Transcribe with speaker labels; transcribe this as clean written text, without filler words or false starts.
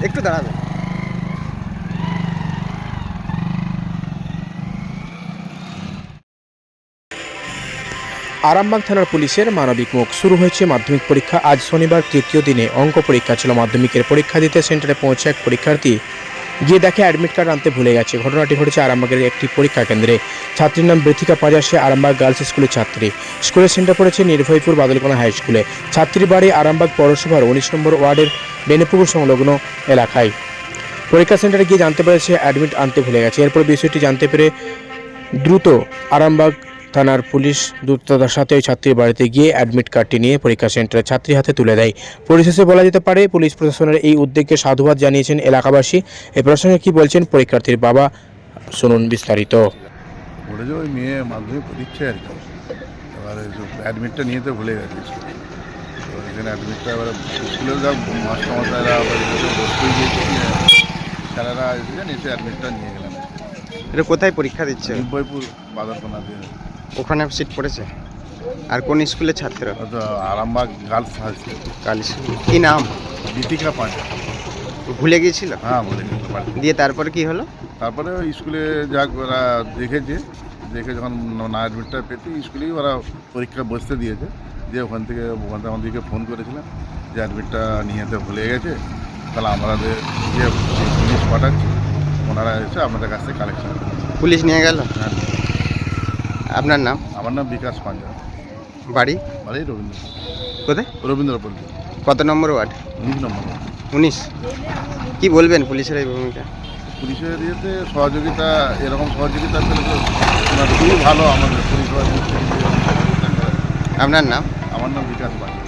Speaker 1: একটু দাঁড়াবেন।
Speaker 2: আরামবাগ থানার পুলিশের মানবিক মুখ। শুরু হয়েছে মাধ্যমিক পরীক্ষা। আজ শনিবার তৃতীয় দিনে অঙ্ক পরীক্ষা ছিল। মাধ্যমিকের পরীক্ষা দিতে সেন্টারে পৌঁছে এক পরীক্ষার্থী গিয়ে দেখে অ্যাডমিট কার্ড আনতে ভুলে গেছে। ঘটনাটি ঘটেছে আরামবাগের একটি পরীক্ষা কেন্দ্রে। ছাত্রীর নাম বৃথিকা পাঁজা, সে আরামবাগ গার্লস স্কুলের ছাত্রী। স্কুলের সেন্টার পড়েছে নির্ভয়পুর বাদলকোনা হাই স্কুলে। ছাত্রীর বাড়ি আরামবাগ পৌরসভার 19 নম্বর ওয়ার্ডের বেনেপুকুর সংলগ্ন এলাকায়। পরীক্ষা সেন্টারে গিয়ে জানতে পেরেছে অ্যাডমিট আনতে ভুলে গেছে। এরপর বিষয়টি জানতে পেরে দ্রুত আরামবাগ থানার পুলিশ দ্রুততার সাথে ওই ছাত্রীর বাড়িতে গিয়ে অ্যাডমিট কার্ডটি নিয়ে পরীক্ষা সেন্টারে ছাত্রীর হাতে তুলে দেয়। পরিশেষে বলা যেতে পারে পুলিশ প্রশাসনের এই উদ্যোগকে সাধুবাদ জানিয়েছেন এলাকাবাসী। এ প্রসঙ্গে কি বলছেন পরীক্ষার্থীর বাবা, শুনুন বিস্তারিত।
Speaker 3: বলেছে ওই মেয়ে মাধ্যমিক দিচ্ছে আর কি, এবারে অ্যাডমিটটা নিয়ে তো ভুলে গেছে। এবার এখানে অ্যাডমিটটা এবারে স্কুলের যা মাস্টারমশাইরা বসতেই গিয়েছে, স্যারেরা এসেছেন, এসে অ্যাডমিটটা নিয়ে গেলেন।
Speaker 1: এটা কোথায় পরীক্ষা দিচ্ছে?
Speaker 3: নির্ভয়পুর বাদরকোনা দিয়ে।
Speaker 1: ওখানে সিট পড়েছে। আর কোন স্কুলের ছাত্র?
Speaker 3: হয়তো আরামবাগ গার্লস হাই স্কুল।
Speaker 1: কাল স্কুল। কি নাম?
Speaker 3: দীপিকা পাঁজা।
Speaker 1: ভুলে গিয়েছিল?
Speaker 3: হ্যাঁ, বলে দিতে পারি।
Speaker 1: দিয়ে তারপরে কি হলো?
Speaker 3: তারপরে ওই স্কুলে যাক ওরা দেখে যখন না অ্যাডমিটটা পেতে স্কুলেই ওরা পরীক্ষা বসতে দিয়েছে। দিয়ে ওখান থেকে আমাদেরকে ফোন করেছিলেন যে অ্যাডমিটটা নিয়ে যেতে ভুলে গেছে, তাহলে আমাদের যে পুলিশ পাঠাচ্ছি ওনারা এসে আপনাদের কাছ থেকে কালেকশন করে।
Speaker 1: পুলিশ নিয়ে গেল?
Speaker 3: হ্যাঁ।
Speaker 1: আপনার নাম?
Speaker 3: আমার নাম বিকাশ পাঞ্জা।
Speaker 1: বাড়ি?
Speaker 3: বাড়ি রবীন্দ্র।
Speaker 1: কোথায়?
Speaker 3: রবীন্দ্রপল্লী।
Speaker 1: কত নম্বর ওয়ার্ড?
Speaker 3: 19 নম্বর।
Speaker 1: 19। কি বলবেন পুলিশের এই ভূমিকা?
Speaker 3: পুলিশের ইয়েতে সহযোগিতা, এরকম সহযোগিতা পেলে তো খুবই ভালো আমাদের পরিষেবা।
Speaker 1: আপনার নাম?
Speaker 3: আমার নাম বিকাশ পাঞ্জা।